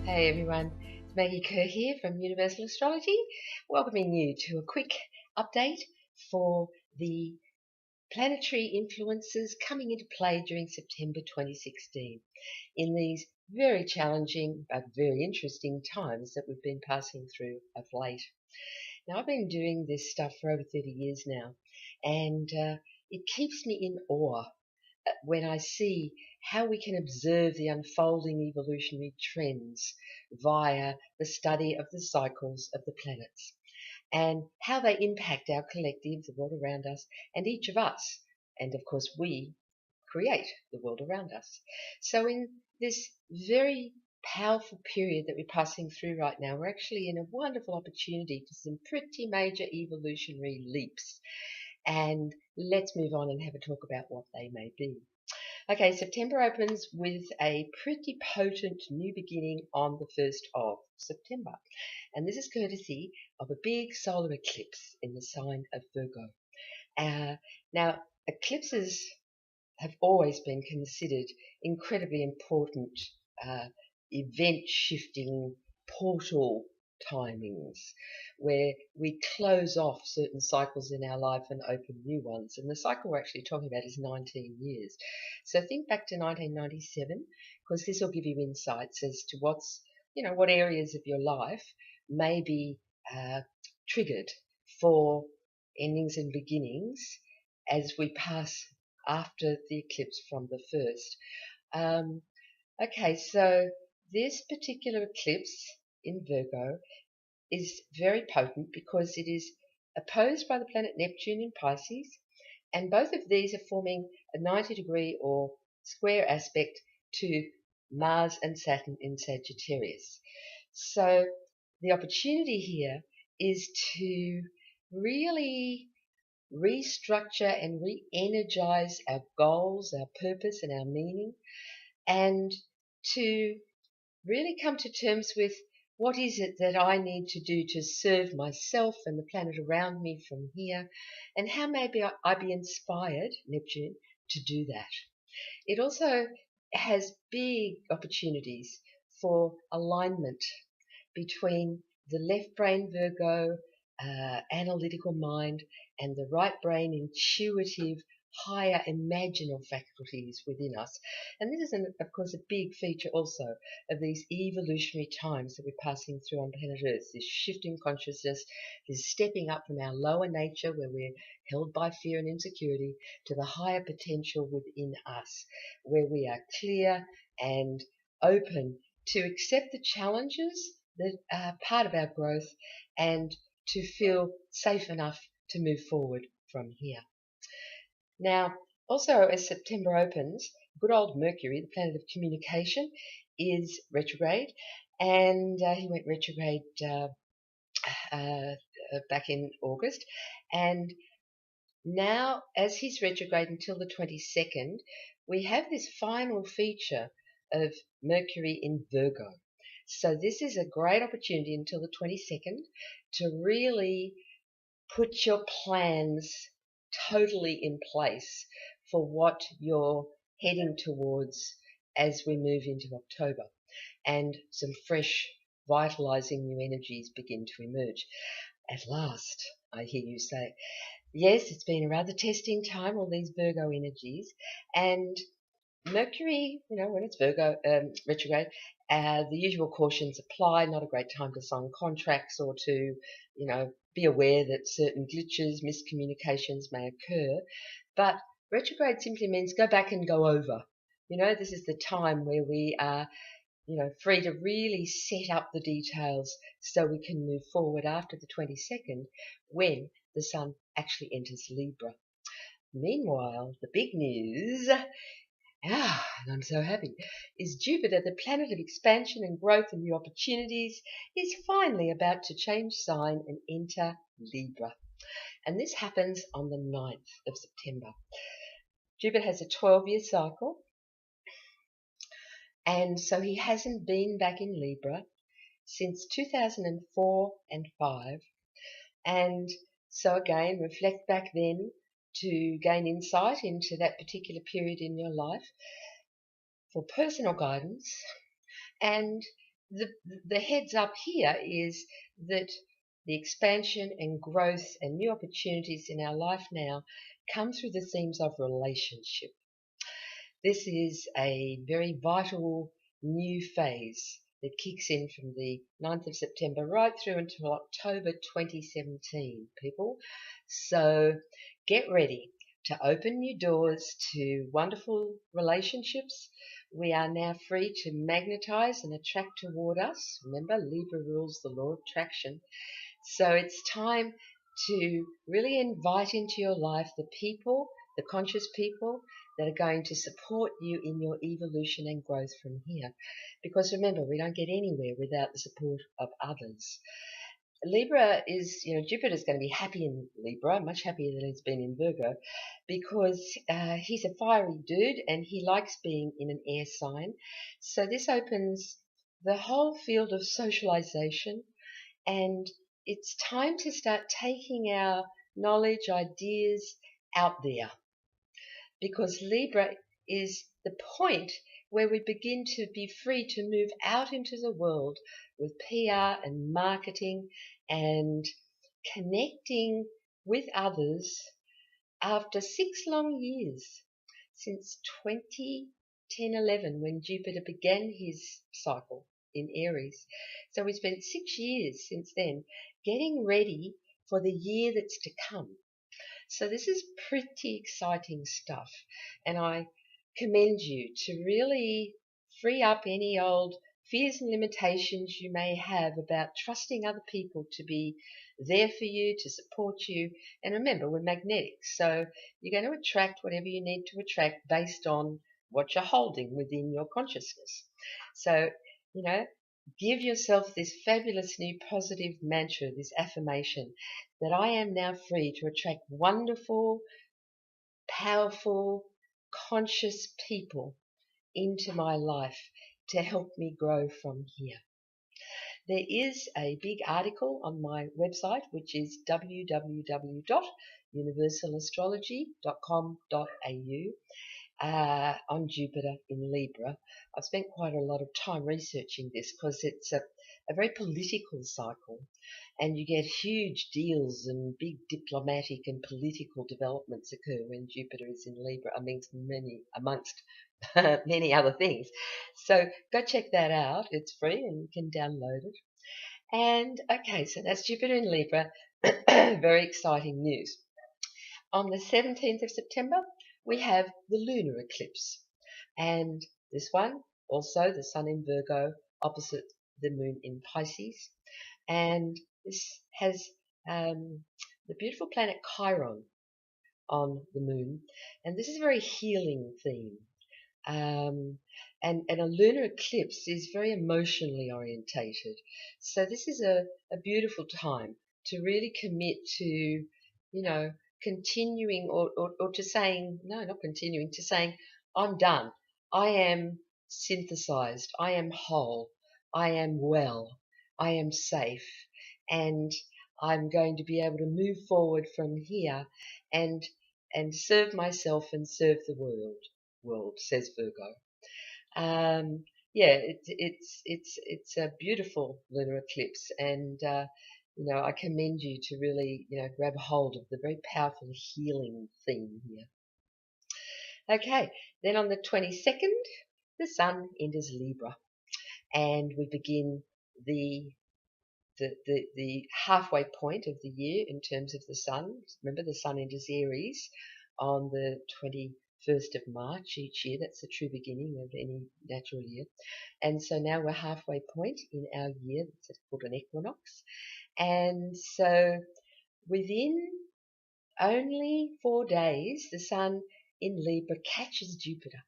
Hey everyone, it's Maggie Kerr here from Universal Astrology, welcoming you to a quick update for the planetary influences coming into play during September 2016 in these very challenging but very interesting times that we've been passing through of late. Now, I've been doing this stuff for over 30 years now, and it keeps me in awe when I see how we can observe the unfolding evolutionary trends via the study of the cycles of the planets and how they impact our collective, the world around us, and each of us. And of course, we create the world around us. So, in this very powerful period that we're passing through right now, we're actually in a wonderful opportunity for some pretty major evolutionary leaps. And let's move on and have a talk about what they may be. Okay, September opens with a pretty potent new beginning on the 1st of September. And this is courtesy of a big solar eclipse in the sign of Virgo. Now, eclipses have always been considered incredibly important event-shifting portal timings where we close off certain cycles in our life and open new ones. And the cycle we're actually talking about is 19 years. So think back to 1997, because this will give you insights as to what areas of your life may be triggered for endings and beginnings as we pass after the eclipse from the 1st. Okay, so this particular eclipse in Virgo is very potent because it is opposed by the planet Neptune in Pisces, and both of these are forming a 90-degree or square aspect to Mars and Saturn in Sagittarius. So the opportunity here is to really restructure and re-energize our goals, our purpose, and our meaning, and to really come to terms with what is it that I need to do to serve myself and the planet around me from here, and how maybe I be inspired, Neptune, to do that. It also has big opportunities for alignment between the left brain Virgo, analytical mind, and the right brain intuitive, higher imaginal faculties within us. And this is, of course, a big feature also of these evolutionary times that we're passing through on planet Earth, this shift in consciousness, this stepping up from our lower nature where we're held by fear and insecurity to the higher potential within us, where we are clear and open to accept the challenges that are part of our growth and to feel safe enough to move forward from here. Now, also as September opens, good old Mercury, the planet of communication, is retrograde, and he went retrograde back in August, and now as he's retrograde until the 22nd, we have this final feature of Mercury in Virgo. So this is a great opportunity until the 22nd to really put your plans totally in place for what you're heading towards as we move into October, and some fresh, vitalizing new energies begin to emerge. At last, I hear you say. Yes, it's been a rather testing time, all these Virgo energies, and Mercury, when it's Virgo retrograde, the usual cautions apply. Not a great time to sign contracts or to, be aware that certain glitches, miscommunications may occur. But retrograde simply means go back and go over. This is the time where we are, free to really set up the details so we can move forward after the 22nd when the sun actually enters Libra. Meanwhile, the big news, and I'm so happy, is Jupiter, the planet of expansion and growth and new opportunities, is finally about to change sign and enter Libra. And this happens on the 9th of September. Jupiter has a 12-year cycle, and so he hasn't been back in Libra since 2004 and 5. And so again, reflect back then to gain insight into that particular period in your life. for personal guidance. And the heads up here is that the expansion and growth and new opportunities in our life now come through the themes of relationship. This is a very vital new phase that kicks in from the 9th of September right through until October 2017, people. So get ready to open new doors to wonderful relationships. We are now free to magnetize and attract toward us. Remember, Libra rules the law of attraction. So it's time to really invite into your life the people, the conscious people that are going to support you in your evolution and growth from here. Because remember, we don't get anywhere without the support of others. Libra is, Jupiter's going to be happy in Libra, much happier than he's been in Virgo, because he's a fiery dude and he likes being in an air sign. So this opens the whole field of socialization, and it's time to start taking our knowledge, ideas out there, because Libra is the point where we begin to be free to move out into the world with PR and marketing and connecting with others after 6 long years, since 2010-11, when Jupiter began his cycle in Aries. So we spent 6 years since then getting ready for the year that's to come. So this is pretty exciting stuff, and I commend you to really free up any old fears and limitations you may have about trusting other people to be there for you, to support you. And remember, we're magnetic, so you're going to attract whatever you need to attract based on what you're holding within your consciousness. So, give yourself this fabulous new positive mantra, this affirmation, that I am now free to attract wonderful, powerful, conscious people into my life to help me grow from here. There is a big article on my website, which is www.universalastrology.com.au, on Jupiter in Libra. I've spent quite a lot of time researching this because it's a very political cycle, and you get huge deals and big diplomatic and political developments occur when Jupiter is in Libra, amongst many other things. So go check that out. It's free and you can download it. And okay, so that's Jupiter in Libra. Very exciting news. On the 17th of September, we have the Lunar Eclipse. And this one, also the Sun in Virgo opposite the Moon in Pisces. And this has the beautiful planet Chiron on the Moon. And this is a very healing theme. And a lunar eclipse is very emotionally orientated. So this is a beautiful time to really commit to, continuing or to saying, no, not continuing, to saying, I'm done. I am synthesized. I am whole. I am well. I am safe. And I'm going to be able to move forward from here and serve myself and serve the world, says Virgo. It's a beautiful lunar eclipse, and I commend you to really grab hold of the very powerful healing theme here. Okay, then on the 22nd, the Sun enters Libra, and we begin the halfway point of the year in terms of the Sun. Remember, the Sun enters Aries on the 21st of March each year. That's the true beginning of any natural year. And so now we're halfway point in our year. It's called an equinox. And so within only 4 days, the Sun in Libra catches Jupiter.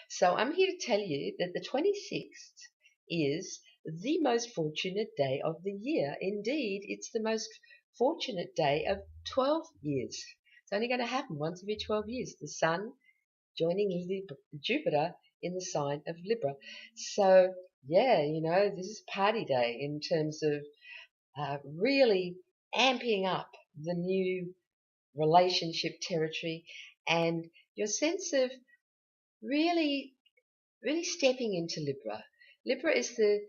So I'm here to tell you that the 26th is the most fortunate day of the year. Indeed, it's the most fortunate day of 12 years. It's only going to happen once every 12 years. The Sun joining Jupiter in the sign of Libra. So, this is party day in terms of really amping up the new relationship territory and your sense of really really stepping into Libra. Libra is the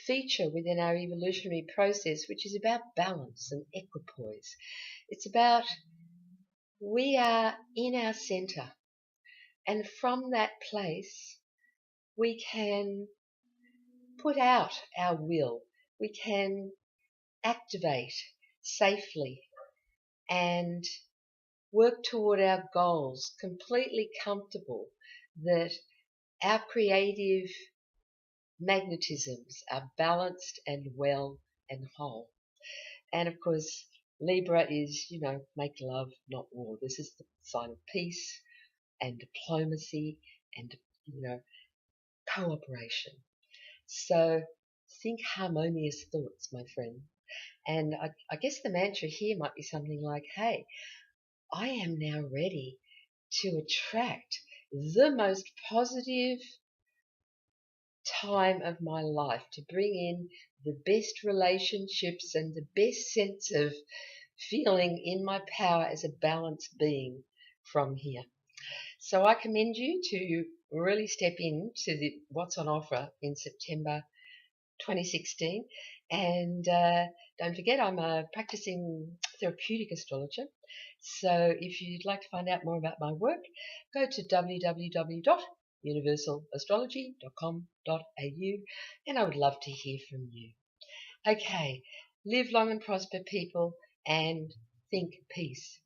feature within our evolutionary process which is about balance and equipoise. It's about we are in our center, and from that place we can put out our will. We can activate safely and work toward our goals, completely comfortable that our creative magnetisms are balanced and well and whole. And of course, Libra is, make love, not war. This is the sign of peace and diplomacy and, you know, cooperation. So think harmonious thoughts, my friend. And I guess the mantra here might be something like, hey, I am now ready to attract the most positive time of my life, to bring in the best relationships and the best sense of feeling in my power as a balanced being from here. So I commend you to really step into what's on offer in September 2016. And don't forget, I'm a practicing therapeutic astrologer. So if you'd like to find out more about my work, go to www.universalastrology.com.au, and I would love to hear from you. Okay, live long and prosper, people, and think peace.